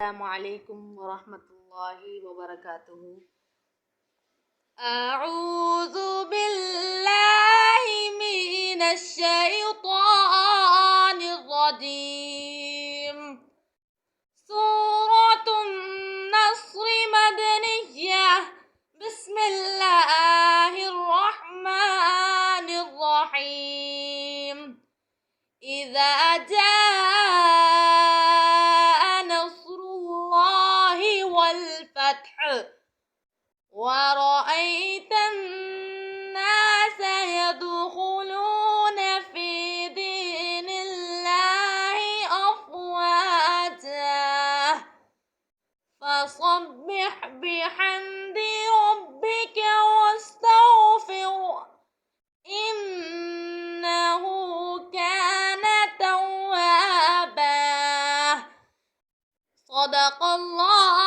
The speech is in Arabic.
السلام عليكم ورحمة الله وبركاته. أعوذ بالله من الشيطان الرجيم. سورة النصر مدنية. بسم الله الرحمن الرحيم. إذا جاء نصر الله والفتح ورأيت الناس يدخلون في دين الله أفواجا فسبح بحمد ربك واستغفره إنه كان توابا. صدق الله